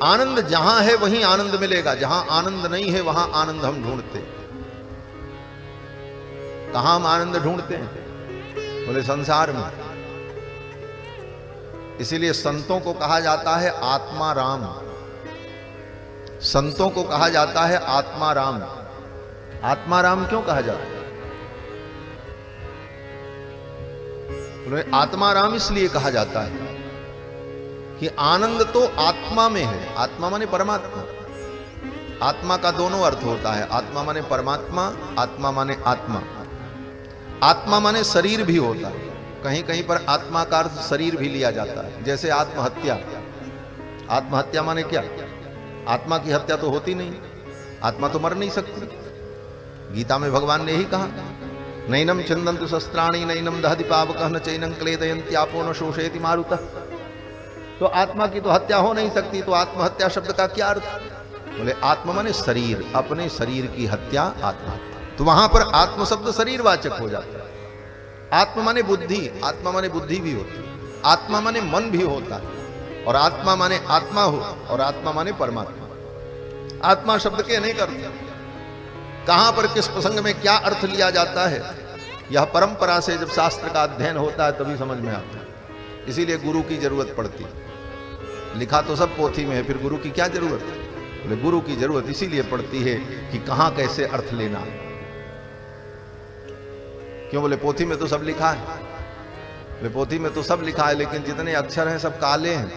आनंद जहां है वहीं आनंद मिलेगा, जहां आनंद नहीं है वहां आनंद हम ढूंढते। कहां हम आनंद ढूंढते हैं? बोले संसार में। इसीलिए संतों को कहा जाता है आत्मा राम। संतों को कहा जाता है आत्मा राम। आत्मा राम क्यों कहा जाता है? बोले आत्मा राम इसलिए कहा जाता है कि आनंद तो आत्मा में है। आत्मा माने परमात्मा। आत्मा का दोनों अर्थ होता है, आत्मा माने परमात्मा, आत्मा माने आत्मा। आत्मा माने शरीर भी होता है, कहीं कहीं पर आत्मा का अर्थ शरीर भी लिया जाता है। जैसे आत्महत्या। आत्महत्या माने क्या? आत्मा की हत्या तो होती नहीं, आत्मा तो मर नहीं सकती। गीता में भगवान ने यही कहा, नैनम छिन्दन्तु शस्त्राणि नैनम दहति पावकः न चैनं क्लेदयन्त्यापो न शोषयति मारुतः। तो आत्मा की तो हत्या हो नहीं सकती, तो आत्महत्या शब्द का क्या अर्थ? बोले आत्मा माने शरीर, अपने शरीर की हत्या आत्महत्या। तो वहां पर आत्म शब्द शरीरवाचक हो जाता है। आत्मा माने बुद्धि, आत्मा माने बुद्धि भी होती है, आत्मा माने मन भी होता है, और आत्मा माने आत्मा हो, और आत्मा माने परमात्मा। आत्मा शब्द के अनेक अर्थ, कहां पर किस प्रसंग में क्या अर्थ लिया जाता है, यह परंपरा से जब शास्त्र का अध्ययन होता है तभी समझ में आता है। इसीलिए गुरु की जरूरत पड़ती है। लिखा तो सब पोथी में है, फिर गुरु की क्या जरूरत है? बोले गुरु की जरूरत इसीलिए पड़ती है कि कहां कैसे अर्थ लेना। क्यों? बोले पोथी में तो सब लिखा है। बोले पोथी में तो सब लिखा है, लेकिन जितने अक्षर हैं सब काले हैं,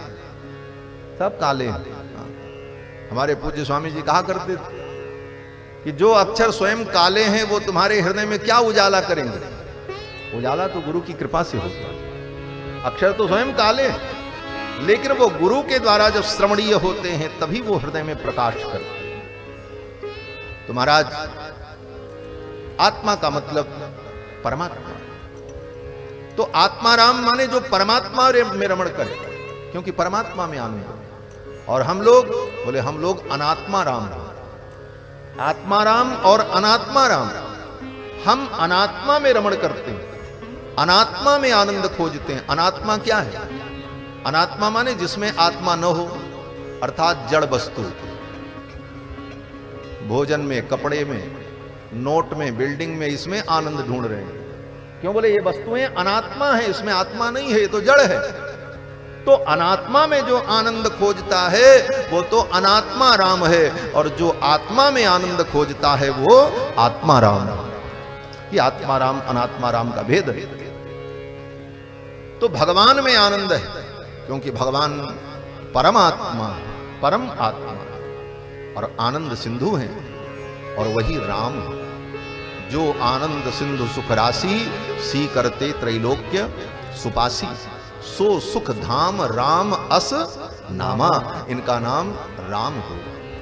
सब काले हैं। हमारे पूज्य स्वामी जी कहा करते थे कि जो अक्षर स्वयं काले हैं वो तुम्हारे हृदय में क्या उजाला करेंगे? उजाला तो गुरु की कृपा से होता है। अक्षर तो स्वयं काले हैं, लेकिन वो गुरु के द्वारा जब श्रवणीय होते हैं तभी वो हृदय में प्रकाश करते हैं। तो महाराज, आत्मा का मतलब परमात्मा। तो आत्माराम माने जो परमात्मा में रमण करे, क्योंकि परमात्मा में आनंद है। और हम लोग, बोले हम लोग अनात्मा राम। आत्माराम और अनात्मा राम। हम अनात्मा में रमण करते हैं, अनात्मा में आनंद खोजते हैं। अनात्मा क्या है? अनात्मा माने जिसमें आत्मा न हो, अर्थात जड़ वस्तु। भोजन में, कपड़े में, नोट में, बिल्डिंग में, इसमें आनंद ढूंढ रहे हैं। क्यों? बोले ये वस्तुएं अनात्मा है, इसमें आत्मा नहीं है, ये तो जड़ है। तो अनात्मा में जो आनंद खोजता है वो तो अनात्मा राम है, और जो आत्मा में आनंद खोजता है वो आत्मा राम। ये आत्मा राम अनात्मा राम का भेद है। तो भगवान में आनंद है, क्योंकि भगवान परमात्मा, परम आत्मा और आनंद सिंधु हैं, और वही राम है। जो आनंद सिंधु सुख राशि, सी करते त्रैलोक्य सुपासी, सो सुख धाम राम अस नामा। इनका नाम राम हो।